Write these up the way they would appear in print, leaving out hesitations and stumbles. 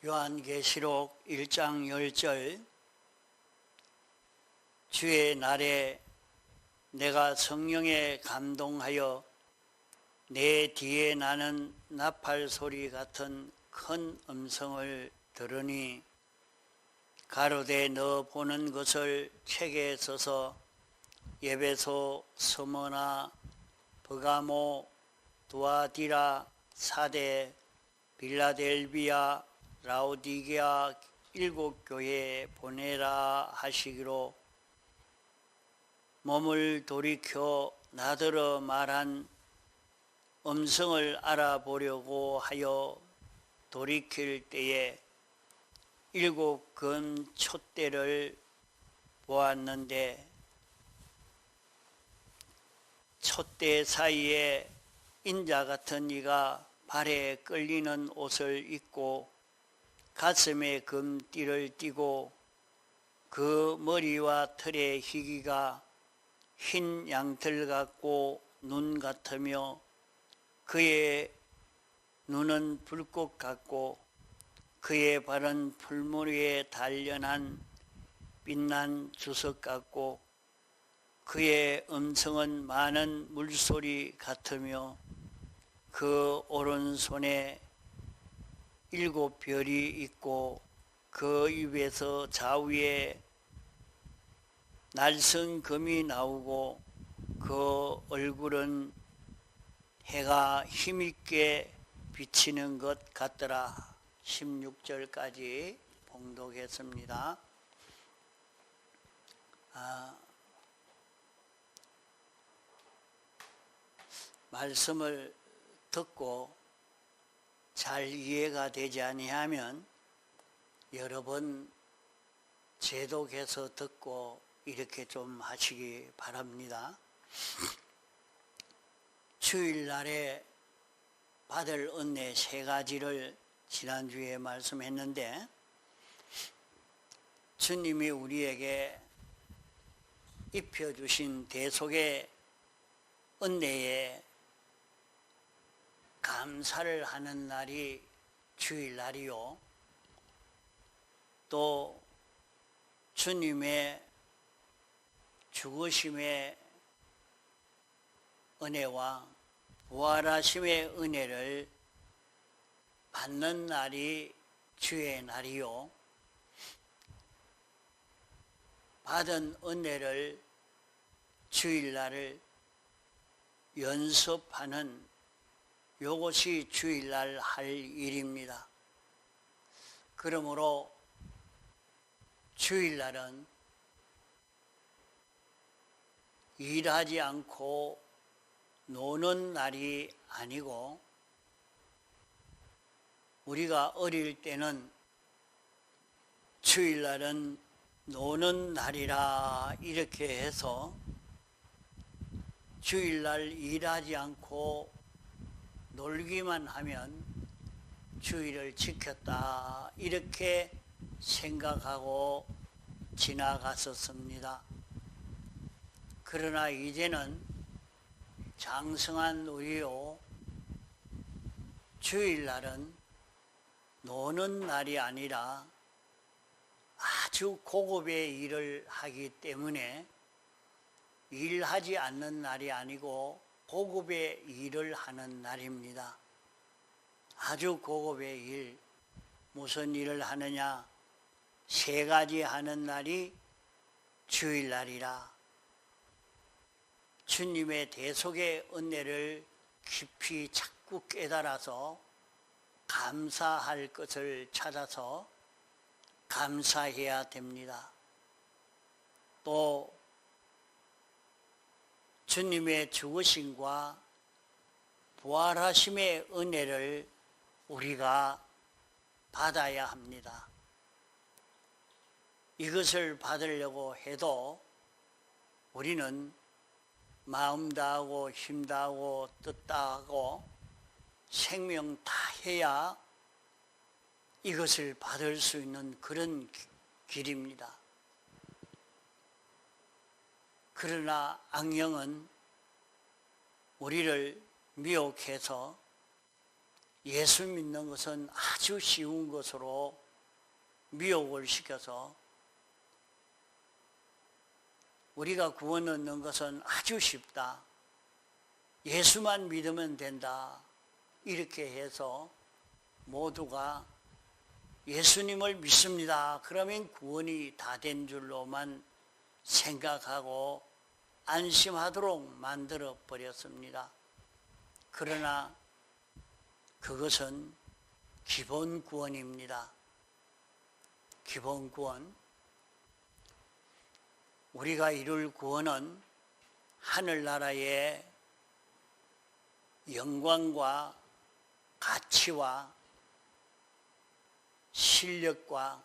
요한계시록 1장 10절 주의 날에 내가 성령에 감동하여 내 뒤에 나는 나팔 소리 같은 큰 음성을 들으니 가로되 너 보는 것을 책에 써서 에베소, 스무나, 버가모, 두아디라, 사데, 빌라델비아, 라오디게아 일곱 교회에 보내라 하시기로 몸을 돌이켜 나더러 말한 음성을 알아보려고 하여 돌이킬 때에 일곱 금 촛대를 보았는데 촛대 사이에 인자 같은 이가 발에 끌리는 옷을 입고 가슴에 금띠를 띠고 그 머리와 털의 희기가 흰 양털 같고 눈 같으며 그의 눈은 불꽃 같고 그의 발은 풀물 위에 단련한 빛난 주석 같고 그의 음성은 많은 물소리 같으며 그 오른손에 일곱 별이 있고 그 입에서 좌우에 날선 금이 나오고 그 얼굴은 해가 힘있게 비치는 것 같더라. 16절까지 봉독했습니다. 말씀을 듣고 잘 이해가 되지 아니하면 여러 번 재독해서 듣고 이렇게 좀 하시기 바랍니다. 주일날에 받을 은혜 세 가지를 지난주에 말씀했는데 주님이 우리에게 입혀주신 대속의 은혜에 감사를 하는 날이 주일날이요. 또 주님의 죽으심의 은혜와 부활하심의 은혜를 받는 날이 주의 날이요. 받은 은혜를 주일날을 연습하는 이것이 주일날 할 일입니다. 그러므로 주일날은 일하지 않고 노는 날이 아니고 우리가 어릴 때는 주일날은 노는 날이라 이렇게 해서 주일날 일하지 않고 놀기만 하면 주일을 지켰다 이렇게 생각하고 지나갔었습니다. 그러나 이제는 장성한 우리요, 주일날은 노는 날이 아니라 아주 고급의 일을 하기 때문에 일하지 않는 날이 아니고 고급의 일을 하는 날입니다. 아주 고급의 일, 무슨 일을 하느냐? 세 가지 하는 날이 주일날이라. 주님의 대속의 은혜를 깊이 자꾸 깨달아서 감사할 것을 찾아서 감사해야 됩니다. 또 주님의 죽으심과 부활하심의 은혜를 우리가 받아야 합니다. 이것을 받으려고 해도 우리는 마음 다하고 힘 다하고 뜻 다하고 생명 다해야 이것을 받을 수 있는 그런 길입니다. 그러나 악령은 우리를 미혹해서 예수 믿는 것은 아주 쉬운 것으로 미혹을 시켜서 우리가 구원 얻는 것은 아주 쉽다. 예수만 믿으면 된다. 이렇게 해서 모두가 예수님을 믿습니다. 그러면 구원이 다 된 줄로만 생각하고 안심하도록 만들어 버렸습니다. 그러나 그것은 기본 구원입니다. 기본 구원. 우리가 이룰 구원은 하늘나라의 영광과 가치와 실력과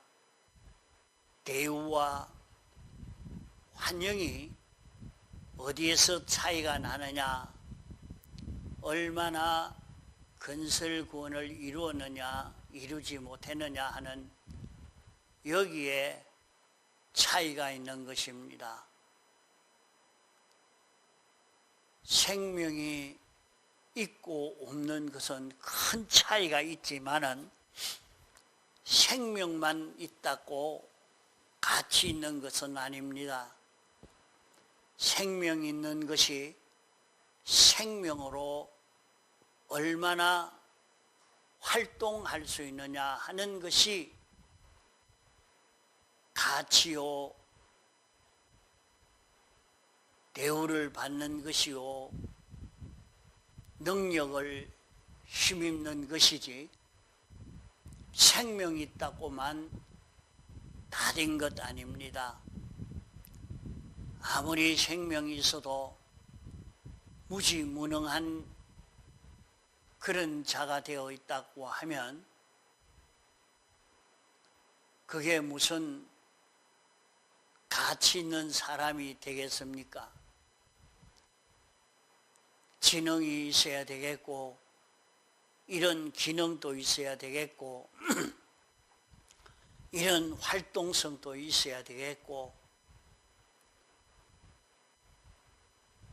대우와 환영이 어디에서 차이가 나느냐, 얼마나 건설 구원을 이루었느냐, 이루지 못했느냐 하는 여기에 차이가 있는 것입니다. 생명이 있고 없는 것은 큰 차이가 있지만은 생명만 있다고 가치 있는 것은 아닙니다. 생명 있는 것이 생명으로 얼마나 활동할 수 있느냐 하는 것이 가치요, 대우를 받는 것이요, 능력을 힘입는 것이지, 생명이 있다고만 다 된 것 아닙니다. 아무리 생명이 있어도 무지무능한 그런 자가 되어 있다고 하면 그게 무슨 가치 있는 사람이 되겠습니까? 지능이 있어야 되겠고, 이런 기능도 있어야 되겠고, 이런 활동성도 있어야 되겠고,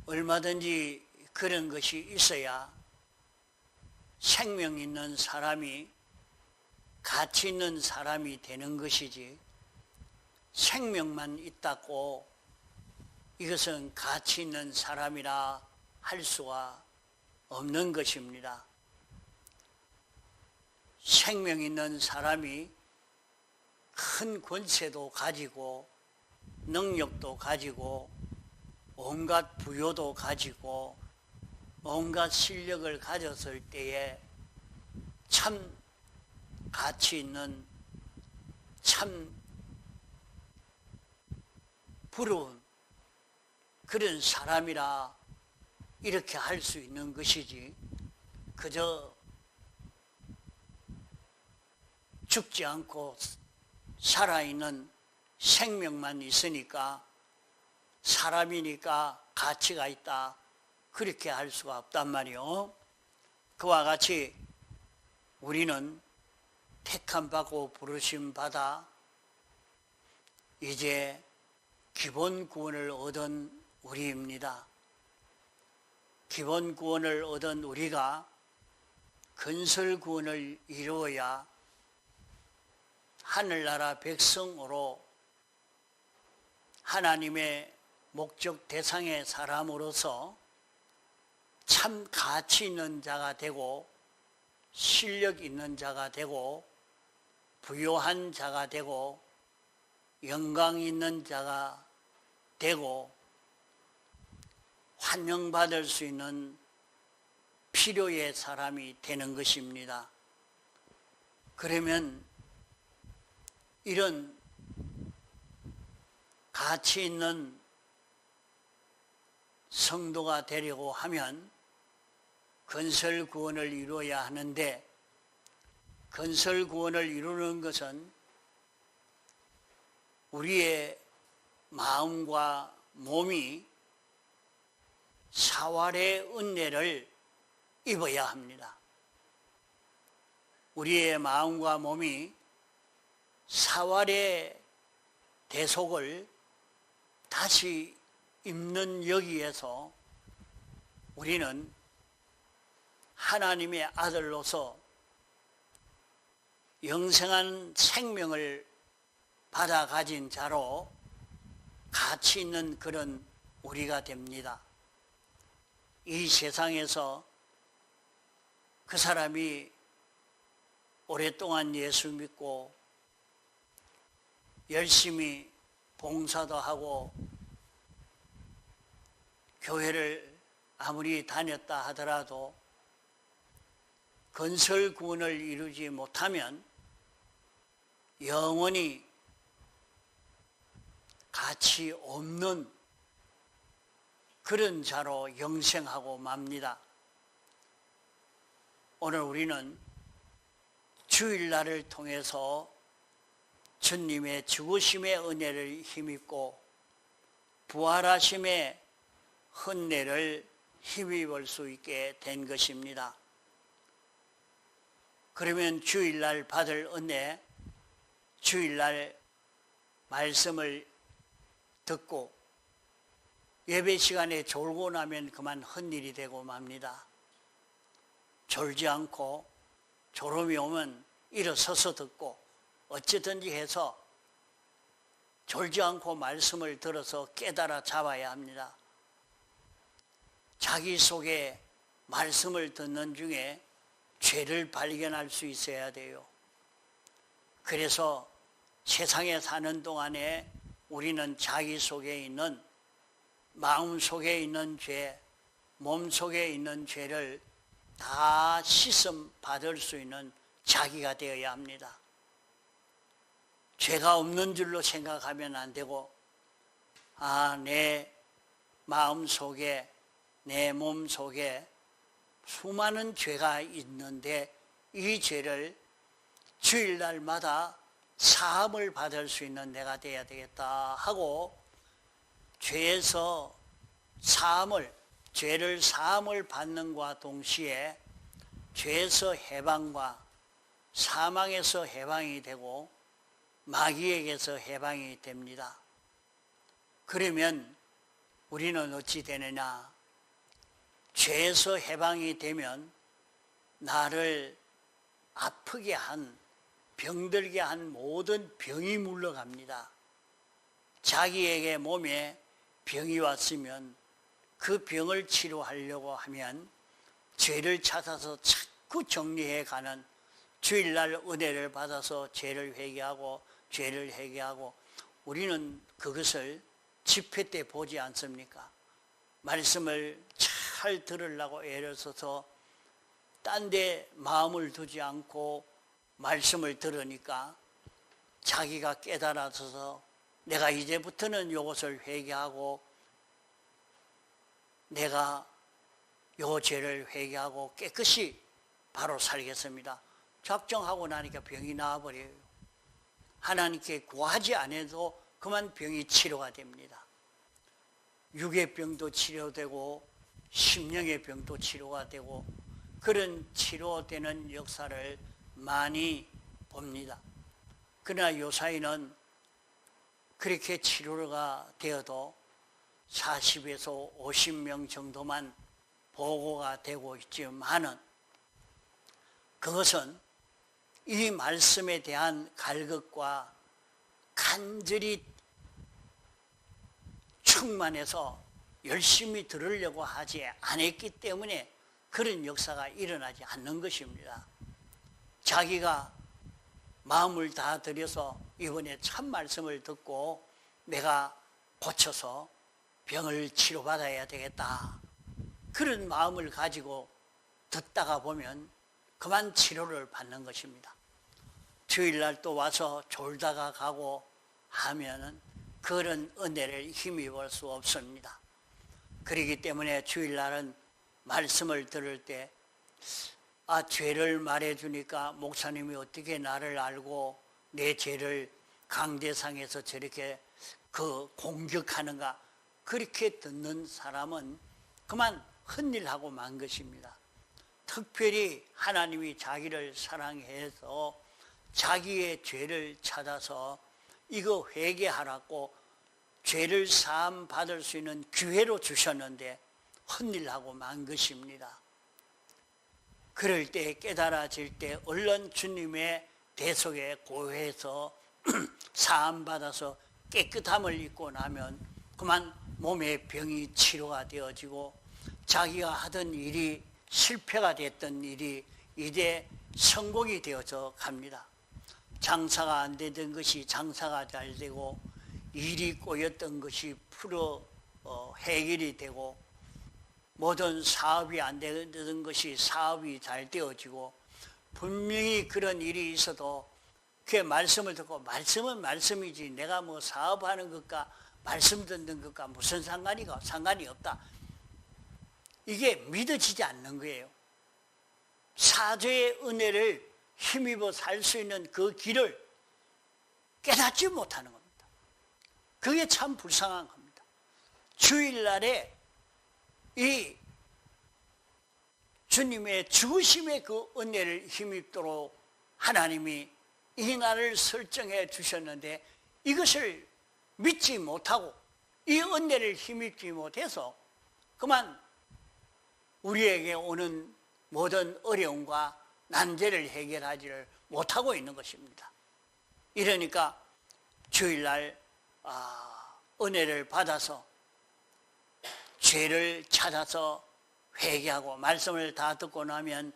얼마든지 그런 것이 있어야 생명 있는 사람이, 가치 있는 사람이 되는 것이지, 생명만 있다고 이것은 가치 있는 사람이라 할 수가 없는 것입니다. 생명 있는 사람이 큰 권세도 가지고 능력도 가지고 온갖 부여도 가지고 온갖 실력을 가졌을 때에 참 가치 있는, 참 부러운 그런 사람이라 이렇게 할 수 있는 것이지, 그저 죽지 않고 살아있는 생명만 있으니까, 사람이니까 가치가 있다, 그렇게 할 수가 없단 말이요. 그와 같이 우리는 택함 받고 부르심 받아 이제 기본 구원을 얻은 우리입니다. 기본 구원을 얻은 우리가 건설 구원을 이루어야 하늘나라 백성으로 하나님의 목적 대상의 사람으로서 참 가치 있는 자가 되고 실력 있는 자가 되고 부요한 자가 되고 영광 있는 자가 되고 환영받을 수 있는 필요의 사람이 되는 것입니다. 그러면 이런 가치 있는 성도가 되려고 하면 건설 구원을 이루어야 하는데, 건설 구원을 이루는 것은 우리의 마음과 몸이 사활의 은혜를 입어야 합니다. 우리의 마음과 몸이 사활의 대속을 다시 입는 여기에서 우리는 하나님의 아들로서 영생한 생명을 받아 가진 자로 가치 있는 그런 우리가 됩니다. 이 세상에서 그 사람이 오랫동안 예수 믿고 열심히 봉사도 하고 교회를 아무리 다녔다 하더라도 건설 구원을 이루지 못하면 영원히 가치 없는 그런 자로 영생하고 맙니다. 오늘 우리는 주일날을 통해서 주님의 죽으심의 은혜를 힘입고 부활하심의 은혜를 힘입을 수 있게 된 것입니다. 그러면 주일날 받을 은혜, 주일날 말씀을 듣고 예배 시간에 졸고 나면 그만 헛일이 되고 맙니다. 졸지 않고 졸음이 오면 일어서서 듣고 어찌든지 해서 졸지 않고 말씀을 들어서 깨달아 잡아야 합니다. 자기 속에 말씀을 듣는 중에 죄를 발견할 수 있어야 돼요. 그래서 세상에 사는 동안에 우리는 자기 속에 있는, 마음 속에 있는 죄, 몸 속에 있는 죄를 다 씻음 받을 수 있는 자기가 되어야 합니다. 죄가 없는 줄로 생각하면 안 되고, 내 마음 속에, 내 몸 속에 수많은 죄가 있는데 이 죄를 주일날마다 사함을 받을 수 있는 내가 되어야 되겠다 하고 죄에서 죄를 사함을 받는과 동시에 죄에서 해방과 사망에서 해방이 되고 마귀에게서 해방이 됩니다. 그러면 우리는 어찌 되느냐? 죄에서 해방이 되면 나를 아프게 한, 병들게 한 모든 병이 물러갑니다. 자기에게 몸에 병이 왔으면 그 병을 치료하려고 하면 죄를 찾아서 자꾸 정리해 가는, 주일날 은혜를 받아서 죄를 회개하고 죄를 회개하고, 우리는 그것을 집회 때 보지 않습니까? 말씀을 잘 들으려고 애를 써서 딴 데 마음을 두지 않고 말씀을 들으니까 자기가 깨달아서 내가 이제부터는 이것을 회개하고 내가 요 죄를 회개하고 깨끗이 바로 살겠습니다. 작정하고 나니까 병이 나와버려요. 하나님께 구하지 않아도 그만 병이 치료가 됩니다. 육의 병도 치료되고 심령의 병도 치료가 되고 그런 치료되는 역사를 많이 봅니다. 그러나 요사이는 그렇게 치료가 되어도 40에서 50명 정도만 보고가 되고 있지만은 그것은 이 말씀에 대한 갈급과 간절히 충만해서 열심히 들으려고 하지 않았기 때문에 그런 역사가 일어나지 않는 것입니다. 자기가 마음을 다 들여서 이번에 참 말씀을 듣고 내가 고쳐서 병을 치료받아야 되겠다, 그런 마음을 가지고 듣다가 보면 그만 치료를 받는 것입니다. 주일날 또 와서 졸다가 가고 하면은 그런 은혜를 힘입을 수 없습니다. 그렇기 때문에 주일날은 말씀을 들을 때 죄를 말해주니까 목사님이 어떻게 나를 알고 내 죄를 강대상에서 저렇게 공격하는가, 그렇게 듣는 사람은 그만 헛일하고 만 것입니다. 특별히 하나님이 자기를 사랑해서 자기의 죄를 찾아서 이거 회개하라고 죄를 사함 받을 수 있는 기회로 주셨는데 헛일하고 만 것입니다. 그럴 때 깨달아질 때 얼른 주님의 대속에 고회해서 사함받아서 깨끗함을 입고 나면 그만 몸의 병이 치료가 되어지고 자기가 하던 일이 실패가 됐던 일이 이제 성공이 되어서 갑니다. 장사가 안 되던 것이 장사가 잘 되고 일이 꼬였던 것이 해결이 되고 모든 사업이 안 되던 것이 사업이 잘 되어지고 분명히 그런 일이 있어도 그 말씀을 듣고 말씀은 말씀이지 내가 뭐 사업하는 것과 말씀 듣는 것과 무슨 상관이 없다. 이게 믿어지지 않는 거예요. 사죄의 은혜를 힘입어 살 수 있는 그 길을 깨닫지 못하는 겁니다. 그게 참 불쌍한 겁니다. 주일날에 이 주님의 죽으심의 그 은혜를 힘입도록 하나님이 이 날을 설정해 주셨는데 이것을 믿지 못하고 이 은혜를 힘입지 못해서 그만 우리에게 오는 모든 어려움과 난제를 해결하지를 못하고 있는 것입니다. 이러니까 주일날 은혜를 받아서 죄를 찾아서 회개하고 말씀을 다 듣고 나면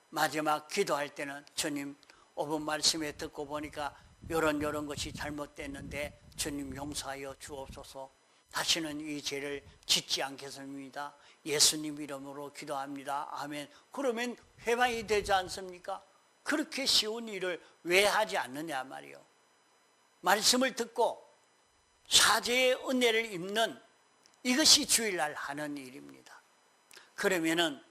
마지막 기도할 때는 주님 5분 말씀에 듣고 보니까 이런 것이 잘못됐는데 주님 용서하여 주옵소서. 다시는 이 죄를 짓지 않겠습니다. 예수님 이름으로 기도합니다. 아멘. 그러면 회방이 되지 않습니까? 그렇게 쉬운 일을 왜 하지 않느냐 말이요. 말씀을 듣고 사죄의 은혜를 입는 이것이 주일날 하는 일입니다. 그러면은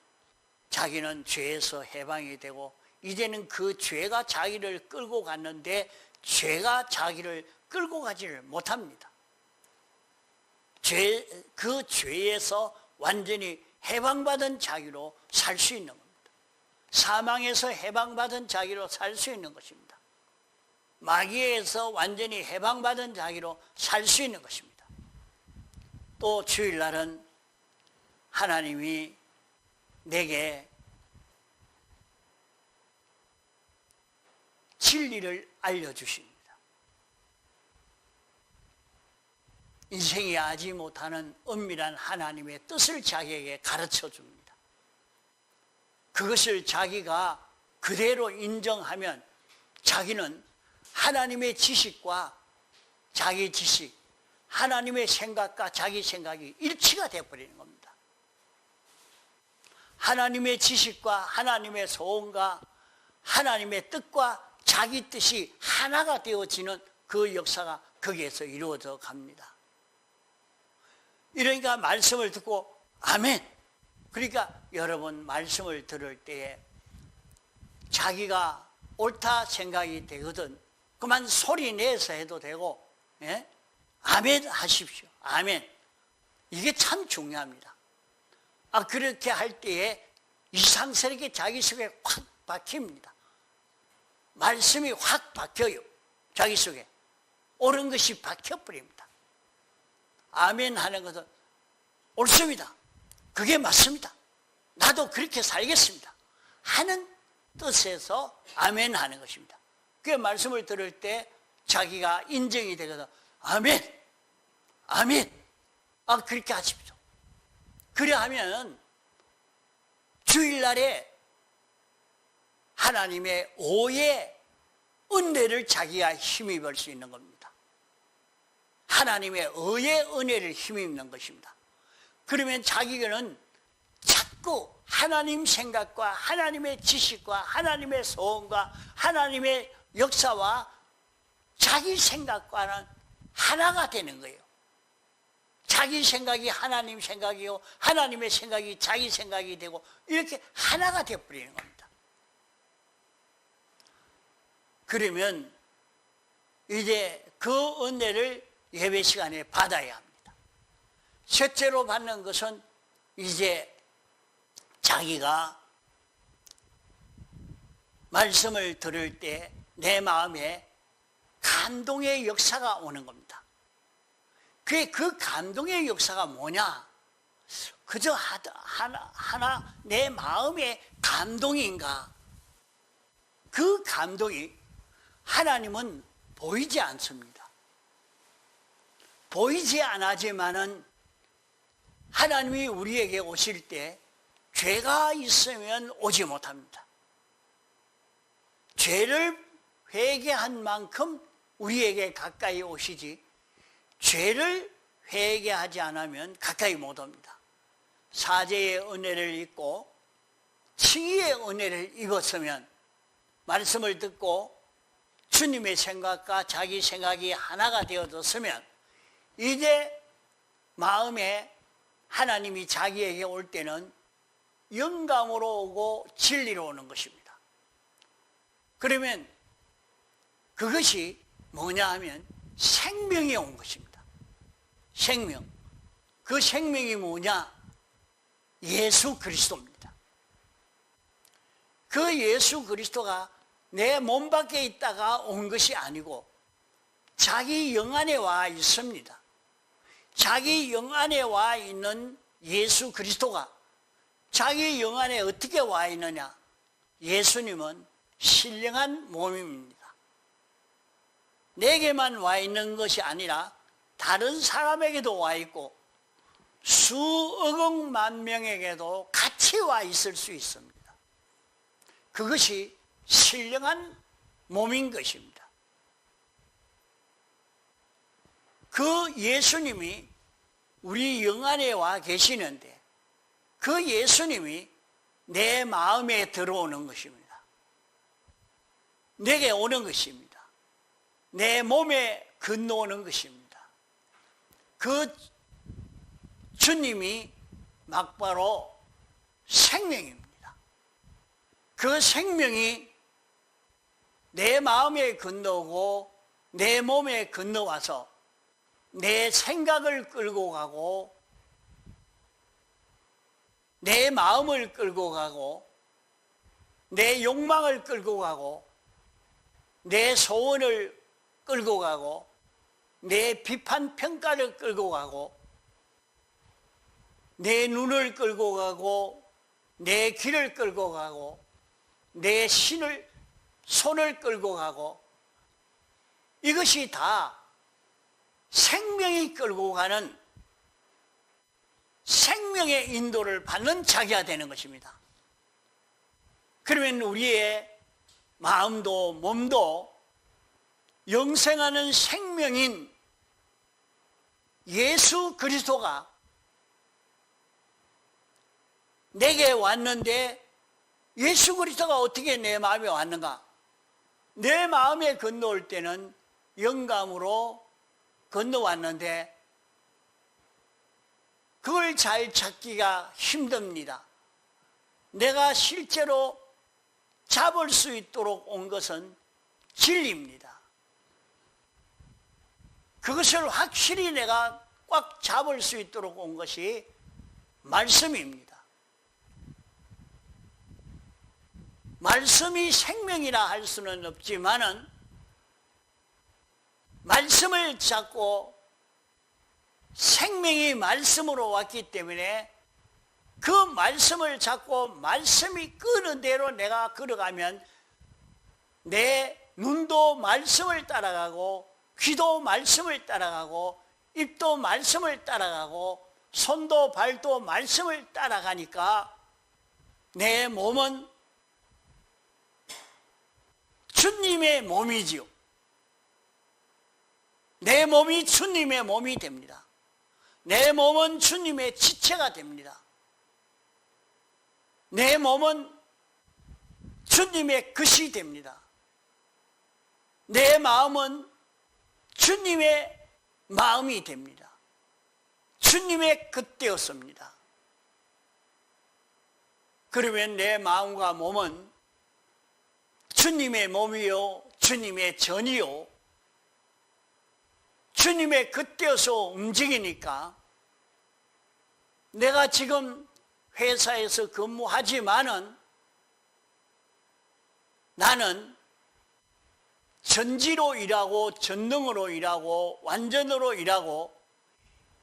자기는 죄에서 해방이 되고 이제는 그 죄가 자기를 끌고 갔는데 죄가 자기를 끌고 가지를 못합니다. 그 죄에서 완전히 해방받은 자기로 살 수 있는 겁니다. 사망에서 해방받은 자기로 살 수 있는 것입니다. 마귀에서 완전히 해방받은 자기로 살 수 있는 것입니다. 또 주일날은 하나님이 내게 진리를 알려주십니다. 인생이 알지 못하는 은밀한 하나님의 뜻을 자기에게 가르쳐 줍니다. 그것을 자기가 그대로 인정하면 자기는 하나님의 지식과 자기 지식, 하나님의 생각과 자기 생각이 일치가 되어버리는 겁니다. 하나님의 지식과 하나님의 소원과 하나님의 뜻과 자기 뜻이 하나가 되어지는 그 역사가 거기에서 이루어져 갑니다. 이러니까 말씀을 듣고 아멘. 그러니까 여러분 말씀을 들을 때에 자기가 옳다 생각이 되거든 그만 소리 내서 해도 되고 예? 아멘 하십시오. 아멘. 이게 참 중요합니다. 그렇게 할 때에 이상스럽게 자기 속에 확 박힙니다. 말씀이 확 박혀요. 자기 속에 옳은 것이 박혀버립니다. 아멘 하는 것은 옳습니다. 그게 맞습니다. 나도 그렇게 살겠습니다. 하는 뜻에서 아멘 하는 것입니다. 그 말씀을 들을 때 자기가 인정이 되거든. 아멘, 아멘. 그렇게 하십시오. 그래 하면 주일날에 하나님의 오의 은혜를 자기가 힘입을 수 있는 겁니다. 하나님의 의의 은혜를 힘입는 것입니다. 그러면 자기는 자꾸 하나님 생각과 하나님의 지식과 하나님의 소원과 하나님의 역사와 자기 생각과는 하나가 되는 거예요. 자기 생각이 하나님 생각이고 하나님의 생각이 자기 생각이 되고 이렇게 하나가 되어버리는 겁니다. 그러면 이제 그 은혜를 예배 시간에 받아야 합니다. 셋째로 받는 것은 이제 자기가 말씀을 들을 때 내 마음에 감동의 역사가 오는 겁니다. 그 감동의 역사가 뭐냐? 그저 하나 내 마음의 감동인가? 그 감동이 하나님은 보이지 않습니다. 보이지 않지만은 하나님이 우리에게 오실 때 죄가 있으면 오지 못합니다. 죄를 회개한 만큼 우리에게 가까이 오시지, 죄를 회개하지 않으면 가까이 못 옵니다. 사죄의 은혜를 입고 칭의의 은혜를 입었으면, 말씀을 듣고 주님의 생각과 자기 생각이 하나가 되어졌으면, 이제 마음에 하나님이 자기에게 올 때는 영감으로 오고 진리로 오는 것입니다. 그러면 그것이 뭐냐 하면 생명이 온 것입니다. 생명. 그 생명이 뭐냐? 예수 그리스도입니다. 그 예수 그리스도가 내 몸 밖에 있다가 온 것이 아니고 자기 영 안에 와 있습니다. 자기 영 안에 와 있는 예수 그리스도가 자기 영 안에 어떻게 와 있느냐? 예수님은 신령한 몸입니다. 내게만 와 있는 것이 아니라 다른 사람에게도 와 있고 수억억 명에게도 같이 와 있을 수 있습니다. 그것이 신령한 몸인 것입니다. 그 예수님이 우리 영 안에 와 계시는데 그 예수님이 내 마음에 들어오는 것입니다. 내게 오는 것입니다. 내 몸에 건너오는 것입니다. 그 주님이 막바로 생명입니다. 그 생명이 내 마음에 건너오고 내 몸에 건너와서 내 생각을 끌고 가고 내 마음을 끌고 가고 내 욕망을 끌고 가고 내 소원을 끌고 가고 내 비판 평가를 끌고 가고 내 눈을 끌고 가고 내 귀를 끌고 가고 내 손을 끌고 가고, 이것이 다 생명이 끌고 가는 생명의 인도를 받는 자기가 되는 것입니다. 그러면 우리의 마음도 몸도 영생하는 생명인 예수 그리스도가 내게 왔는데, 예수 그리스도가 어떻게 내 마음에 왔는가? 내 마음에 건너올 때는 영감으로 건너왔는데 그걸 잘 찾기가 힘듭니다. 내가 실제로 잡을 수 있도록 온 것은 진리입니다. 그것을 확실히 내가 꽉 잡을 수 있도록 온 것이 말씀입니다. 말씀이 생명이라 할 수는 없지만은 말씀을 잡고 생명이 말씀으로 왔기 때문에 그 말씀을 잡고 말씀이 끄는 대로 내가 걸어가면 내 눈도 말씀을 따라가고 귀도 말씀을 따라가고 입도 말씀을 따라가고 손도 발도 말씀을 따라가니까 내 몸은 주님의 몸이지요. 내 몸이 주님의 몸이 됩니다. 내 몸은 주님의 지체가 됩니다. 내 몸은 주님의 것이 됩니다. 내 마음은 주님의 마음이 됩니다. 주님의 것 되었습니다. 그러면 내 마음과 몸은 주님의 몸이요, 주님의 전이요, 주님의 것 되어서 움직이니까 내가 지금 회사에서 근무하지만은 나는 전지로 일하고 전능으로 일하고 완전으로 일하고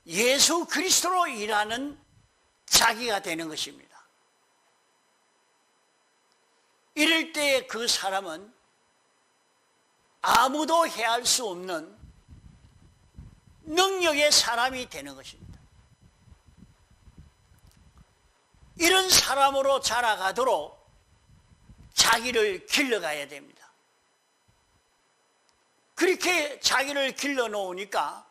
예수 그리스도로 일하는 자기가 되는 것입니다. 이럴 때에 그 사람은 아무도 해할 수 없는 능력의 사람이 되는 것입니다. 이런 사람으로 자라가도록 자기를 길러가야 됩니다. 그렇게 자기를 길러 놓으니까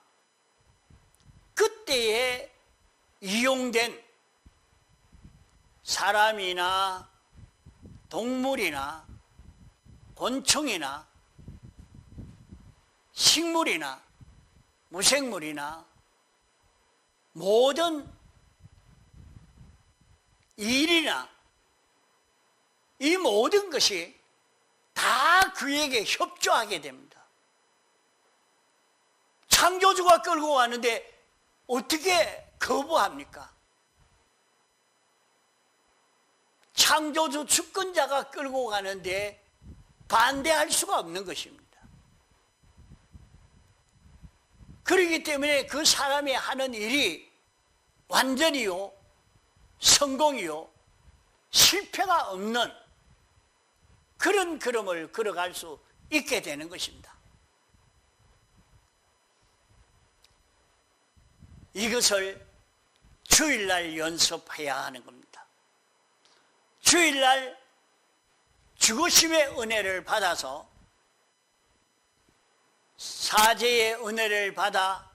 그때에 이용된 사람이나 동물이나 곤충이나 식물이나 무생물이나 모든 일이나 이 모든 것이 다 그에게 협조하게 됩니다. 창조주가 끌고 가는데 어떻게 거부합니까? 창조주 주권자가 끌고 가는데 반대할 수가 없는 것입니다. 그렇기 때문에 그 사람이 하는 일이 완전히요, 성공이요, 실패가 없는 그런 걸음을 걸어갈 수 있게 되는 것입니다. 이것을 주일날 연습해야 하는 겁니다. 주일날 죽으심의 은혜를 받아서 사죄의 은혜를 받아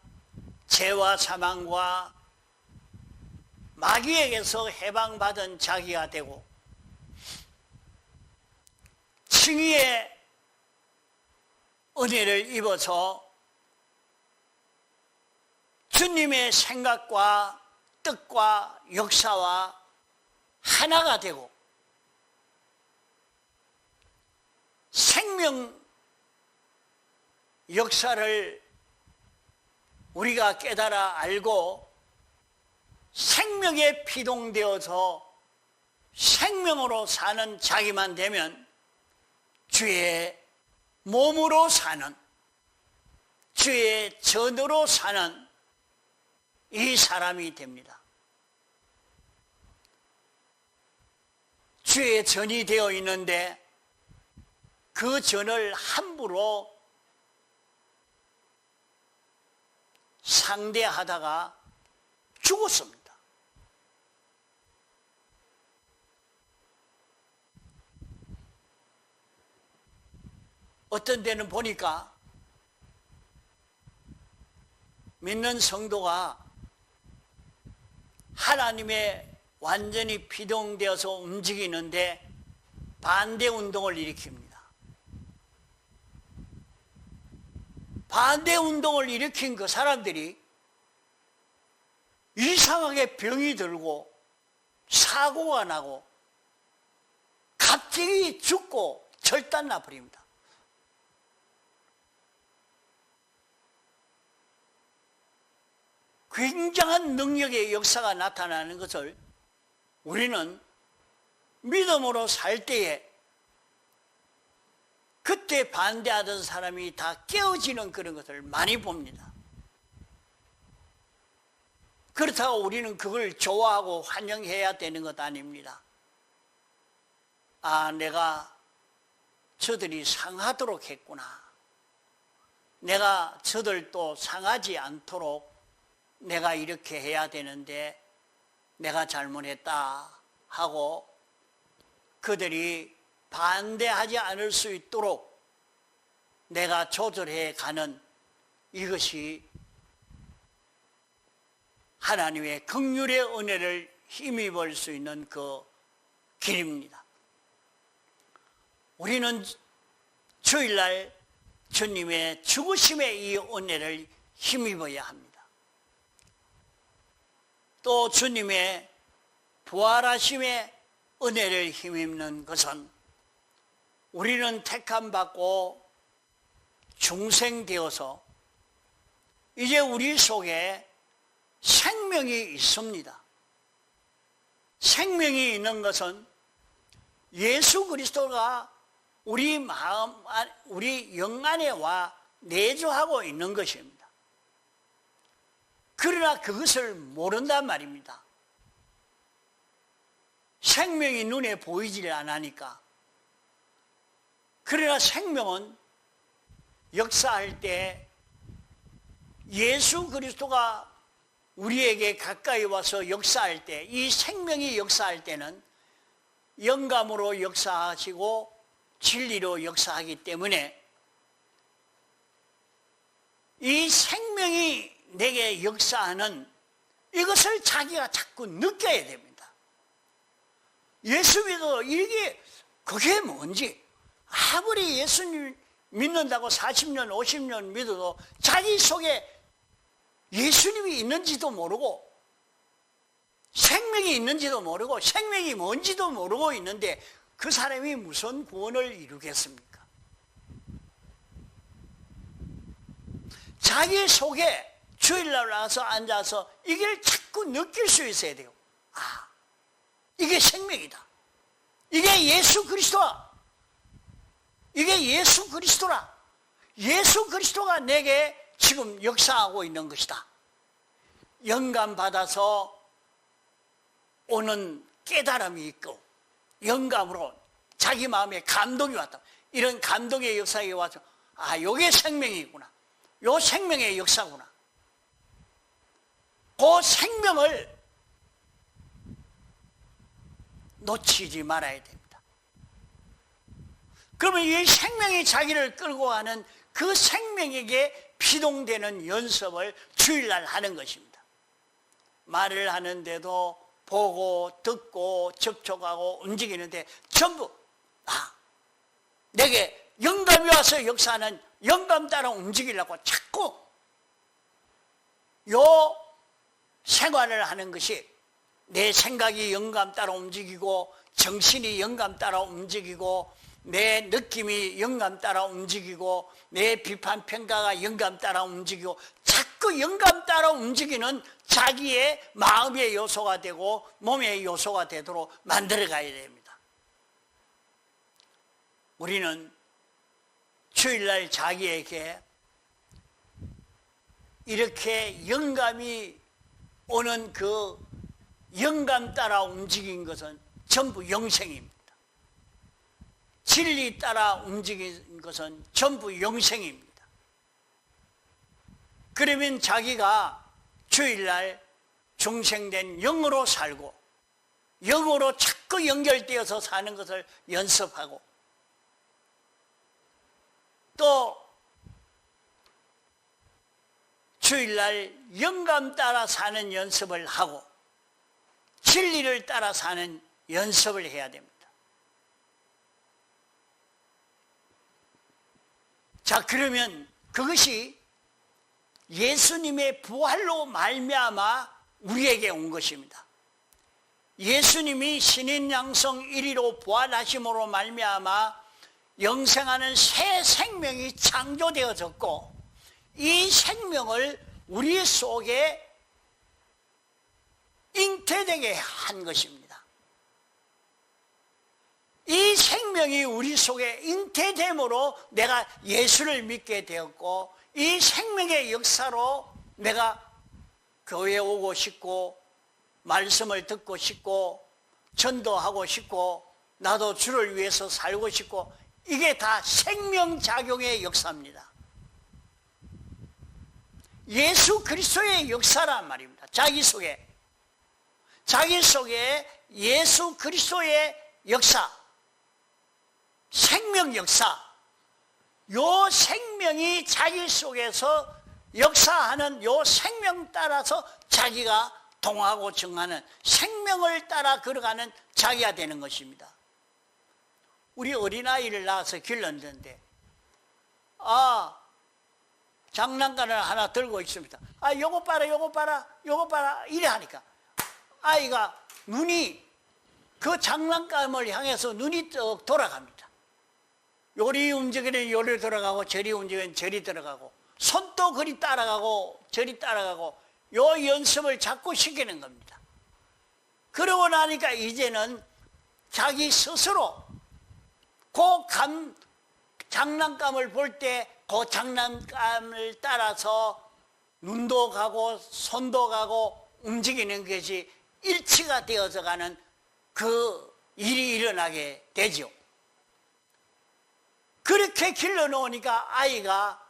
죄와 사망과 마귀에게서 해방받은 자기가 되고 칭의의 은혜를 입어서 주님의 생각과 뜻과 역사와 하나가 되고 생명 역사를 우리가 깨달아 알고 생명에 피동되어서 생명으로 사는 자기만 되면 주의 몸으로 사는, 주의 전으로 사는 이 사람이 됩니다. 주의 전이 되어 있는데 그 전을 함부로 상대하다가 죽었습니다. 어떤 데는 보니까 믿는 성도가 하나님의 완전히 피동되어서 움직이는데 반대 운동을 일으킵니다. 반대 운동을 일으킨 그 사람들이 이상하게 병이 들고 사고가 나고 갑자기 죽고 절단 나버립니다. 굉장한 능력의 역사가 나타나는 것을 우리는 믿음으로 살 때에 그때 반대하던 사람이 다 깨어지는 그런 것을 많이 봅니다. 그렇다고 우리는 그걸 좋아하고 환영해야 되는 것 아닙니다. 아, 내가 저들이 상하도록 했구나. 내가 저들도 상하지 않도록 내가 이렇게 해야 되는데 내가 잘못했다 하고 그들이 반대하지 않을 수 있도록 내가 조절해 가는 이것이 하나님의 긍휼의 은혜를 힘입을 수 있는 그 길입니다. 우리는 주일날 주님의 죽으심의 이 은혜를 힘입어야 합니다. 또 주님의 부활하심의 은혜를 힘입는 것은 우리는 택함받고 중생되어서 이제 우리 속에 생명이 있습니다. 생명이 있는 것은 예수 그리스도가 우리 마음, 우리 영 안에 와 내주하고 있는 것입니다. 그러나 그것을 모른단 말입니다. 생명이 눈에 보이질 않으니까. 그러나 생명은 역사할 때 예수 그리스도가 우리에게 가까이 와서 역사할 때, 이 생명이 역사할 때는 영감으로 역사하시고 진리로 역사하기 때문에 이 생명이 내게 역사하는 이것을 자기가 자꾸 느껴야 됩니다. 예수 믿어도 이게 그게 뭔지, 아무리 예수님 믿는다고 40년 50년 믿어도 자기 속에 예수님이 있는지도 모르고 생명이 있는지도 모르고 생명이 뭔지도 모르고 있는데 그 사람이 무슨 구원을 이루겠습니까? 자기 속에 주일날 와서 앉아서 이걸 자꾸 느낄 수 있어야 돼요. 아, 이게 생명이다. 이게 예수 그리스도야. 이게 예수 그리스도라. 예수 그리스도가 내게 지금 역사하고 있는 것이다. 영감 받아서 오는 깨달음이 있고 영감으로 자기 마음에 감동이 왔다. 이런 감동의 역사에 와서 아, 요게 생명이구나. 요 생명의 역사구나. 그 생명을 놓치지 말아야 됩니다. 그러면 이 생명이 자기를 끌고 가는 그 생명에게 피동되는 연습을 주일날 하는 것입니다. 말을 하는데도 보고 듣고 접촉하고 움직이는데 전부 내게 영감이 와서 역사하는 영감 따라 움직이려고 자꾸 요 생활을 하는 것이 내 생각이 영감 따라 움직이고 정신이 영감 따라 움직이고 내 느낌이 영감 따라 움직이고 내 비판 평가가 영감 따라 움직이고 자꾸 영감 따라 움직이는 자기의 마음의 요소가 되고 몸의 요소가 되도록 만들어 가야 됩니다. 우리는 주일날 자기에게 이렇게 영감이 오는 그 영감 따라 움직인 것은 전부 영생입니다. 진리 따라 움직인 것은 전부 영생입니다. 그러면 자기가 주일날 중생된 영으로 살고 영으로 자꾸 연결되어서 사는 것을 연습하고 또 주일날 영감 따라 사는 연습을 하고 진리를 따라 사는 연습을 해야 됩니다. 자, 그러면 그것이 예수님의 부활로 말미암아 우리에게 온 것입니다. 예수님이 신인 양성 1위로 부활하심으로 말미암아 영생하는 새 생명이 창조되어졌고 이 생명을 우리 속에 잉태되게 한 것입니다. 이 생명이 우리 속에 잉태됨으로 내가 예수를 믿게 되었고 이 생명의 역사로 내가 교회에 오고 싶고 말씀을 듣고 싶고 전도하고 싶고 나도 주를 위해서 살고 싶고 이게 다 생명작용의 역사입니다. 예수 그리스도의 역사란 말입니다. 자기 속에 예수 그리스도의 역사, 생명 역사, 요 생명이 자기 속에서 역사하는 요 생명 따라서 자기가 동하고 정하는 생명을 따라 걸어가는 자기가 되는 것입니다. 우리 어린아이를 낳아서 길렀는데 장난감을 하나 들고 있습니다. 요거 봐라 요거 봐라 요거 봐라 이래 하니까 아이가 눈이 그 장난감을 향해서 눈이 쭉 돌아갑니다. 요리 움직이는 요리 돌아가고 저리 움직이는 저리 들어가고 손도 그리 따라가고 저리 따라가고 요 연습을 자꾸 시키는 겁니다. 그러고 나니까 이제는 자기 스스로 그 장난감을 볼 때 그 장난감을 따라서 눈도 가고 손도 가고 움직이는 것이 일치가 되어서 가는 그 일이 일어나게 되죠. 그렇게 길러놓으니까 아이가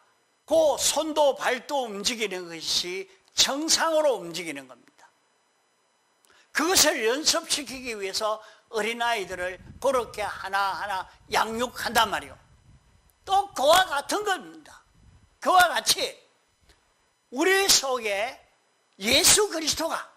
그 손도 발도 움직이는 것이 정상으로 움직이는 겁니다. 그것을 연습시키기 위해서 어린아이들을 그렇게 하나하나 양육한단 말이에요. 또 그와 같은 겁니다. 그와 같이 우리 속에 예수 그리스도가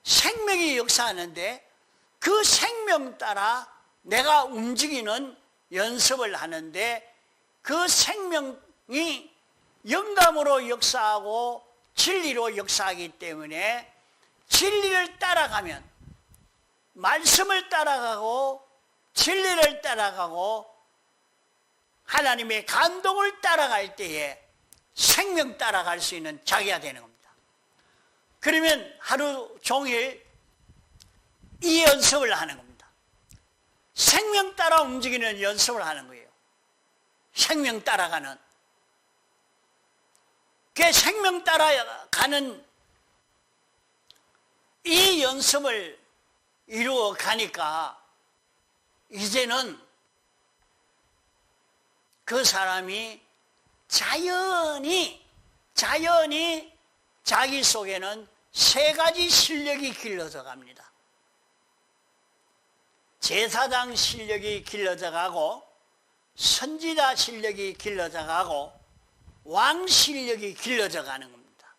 생명이 역사하는데 그 생명 따라 내가 움직이는 연습을 하는데 그 생명이 영감으로 역사하고 진리로 역사하기 때문에 진리를 따라가면 말씀을 따라가고 진리를 따라가고 하나님의 감동을 따라갈 때에 생명 따라갈 수 있는 자기가 되는 겁니다. 그러면 하루 종일 이 연습을 하는 겁니다. 생명 따라 움직이는 연습을 하는 거예요. 생명 따라가는. 그 생명 따라가는 이 연습을 이루어 가니까 이제는 그 사람이 자연히 자기 속에는 세 가지 실력이 길러져 갑니다. 제사장 실력이 길러져 가고 선지자 실력이 길러져 가고 왕 실력이 길러져 가는 겁니다.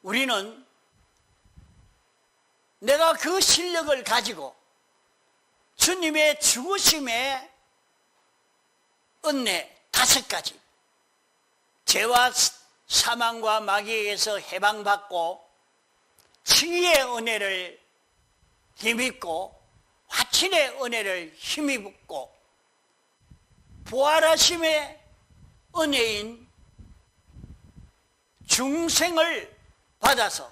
우리는 내가 그 실력을 가지고 주님의 죽으심의 은혜 5가지, 죄와 사망과 마귀에게서 해방받고 칭의의 은혜를 힘입고 화친의 은혜를 힘입고 부활하심의 은혜인 중생을 받아서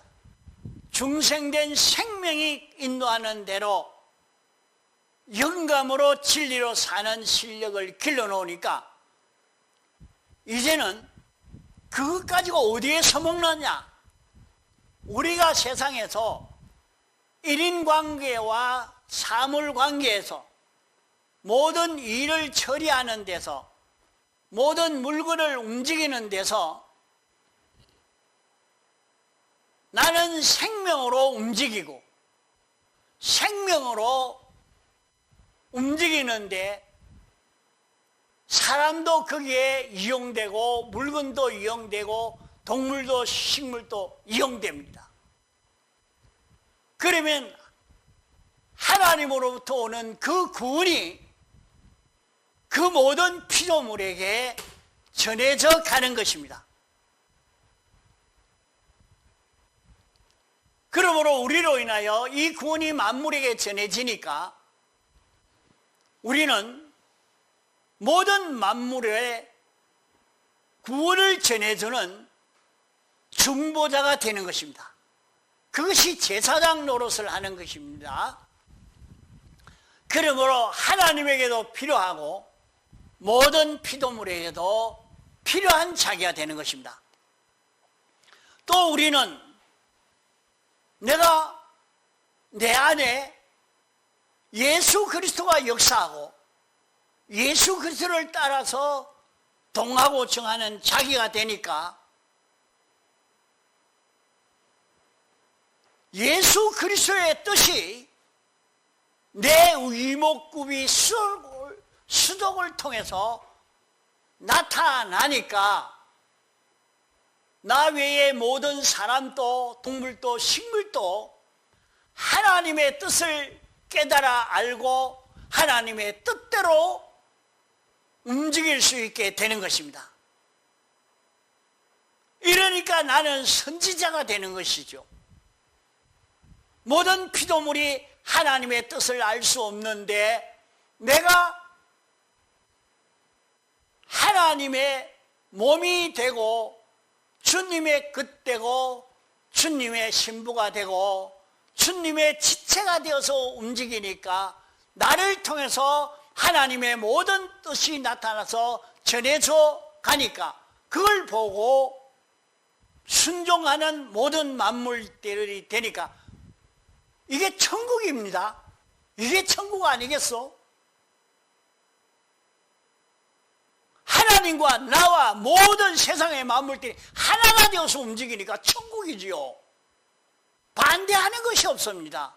중생된 생명이 인도하는 대로 영감으로 진리로 사는 실력을 길러놓으니까 이제는 그것 가지고 어디에 서먹느냐? 우리가 세상에서 일인관계와 사물관계에서 모든 일을 처리하는 데서 모든 물건을 움직이는 데서 나는 생명으로 움직이고 생명으로 움직이는데 사람도 거기에 이용되고 물건도 이용되고 동물도 식물도 이용됩니다. 그러면 하나님으로부터 오는 그 구원이 그 모든 피조물에게 전해져 가는 것입니다. 그러므로 우리로 인하여 이 구원이 만물에게 전해지니까 우리는 모든 만물의 구원을 전해주는 중보자가 되는 것입니다. 그것이 제사장 노릇을 하는 것입니다. 그러므로 하나님에게도 필요하고 모든 피조물에게도 필요한 자기가 되는 것입니다. 또 우리는 내가 내 안에 예수 그리스도가 역사하고 예수 그리스도를 따라서 동하고 정하는 자기가 되니까 예수 그리스도의 뜻이 내 이목구비 수독을 통해서 나타나니까 나 외의 모든 사람도 동물도 식물도 하나님의 뜻을 깨달아 알고 하나님의 뜻대로 움직일 수 있게 되는 것입니다. 이러니까 나는 선지자가 되는 것이죠. 모든 피조물이 하나님의 뜻을 알 수 없는데 내가 하나님의 몸이 되고 주님의 것 되고 주님의 신부가 되고 주님의 지체가 되어서 움직이니까 나를 통해서 하나님의 모든 뜻이 나타나서 전해져 가니까 그걸 보고 순종하는 모든 만물들이 되니까 이게 천국입니다. 이게 천국 아니겠어? 하나님과 나와 모든 세상의 만물들이 하나가 되어서 움직이니까 천국이지요. 반대하는 것이 없습니다.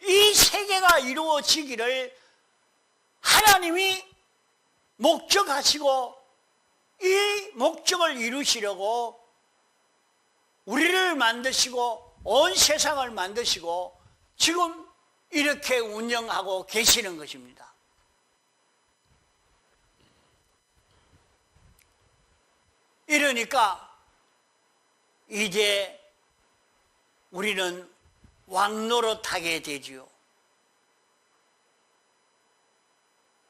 이 세계가 이루어지기를 하나님이 목적하시고 이 목적을 이루시려고 우리를 만드시고 온 세상을 만드시고 지금 이렇게 운영하고 계시는 것입니다. 이러니까 이제 우리는 왕노릇하게 되지요.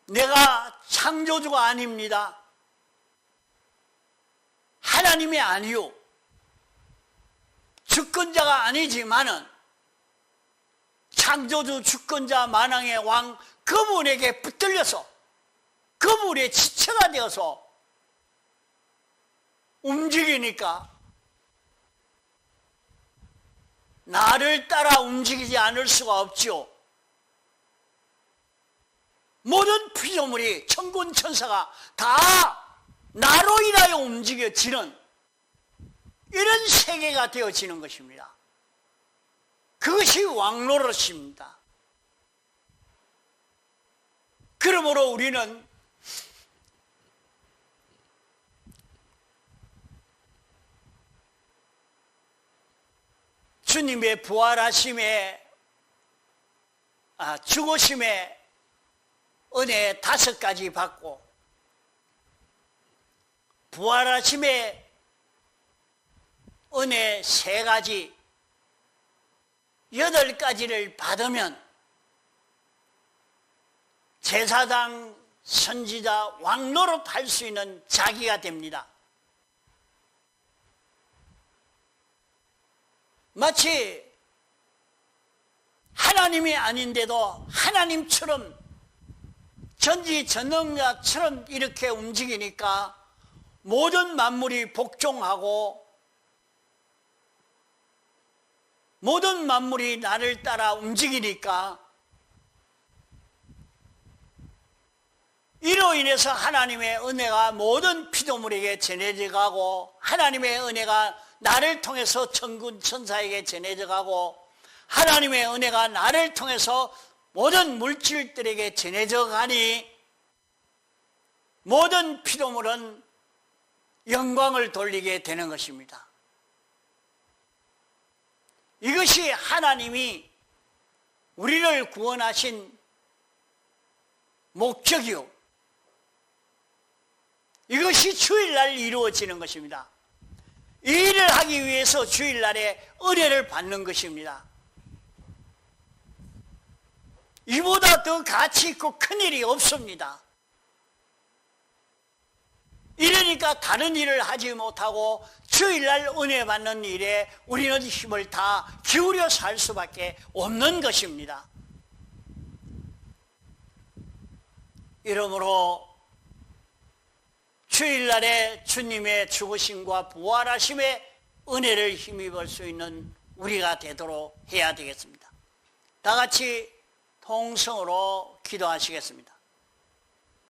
내가 창조주가 아닙니다. 하나님이 아니요. 주권자가 아니지만은 창조주 주권자 만왕의 왕 그분에게 붙들려서 그분의 지체가 되어서 움직이니까 나를 따라 움직이지 않을 수가 없지요. 모든 피조물이 천군 천사가 다 나로 인하여 움직여지는 이런 세계가 되어지는 것입니다. 그것이 왕노릇입니다. 그러므로 우리는 주님의 부활하심에 죽으심의 은혜 5가지 받고 부활하심의 은혜 3가지 8가지를 받으면 제사장, 선지자, 왕노릇 할 수 있는 자기가 됩니다. 마치 하나님이 아닌데도 하나님처럼 전지전능자처럼 이렇게 움직이니까 모든 만물이 복종하고 모든 만물이 나를 따라 움직이니까 이로 인해서 하나님의 은혜가 모든 피조물에게 전해져 가고 하나님의 은혜가 나를 통해서 천군 천사에게 전해져 가고 하나님의 은혜가 나를 통해서 모든 물질들에게 전해져 가니 모든 피조물은 영광을 돌리게 되는 것입니다. 이것이 하나님이 우리를 구원하신 목적이요. 이것이 주일날 이루어지는 것입니다. 이 일을 하기 위해서 주일날에 은혜를 받는 것입니다. 이보다 더 가치 있고 큰 일이 없습니다. 이러니까 다른 일을 하지 못하고 주일날 은혜 받는 일에 우리는 힘을 다 기울여 살 수밖에 없는 것입니다. 이러므로 주일날에 주님의 죽으심과 부활하심의 은혜를 힘입을 수 있는 우리가 되도록 해야 되겠습니다. 다 같이 통성으로 기도하시겠습니다.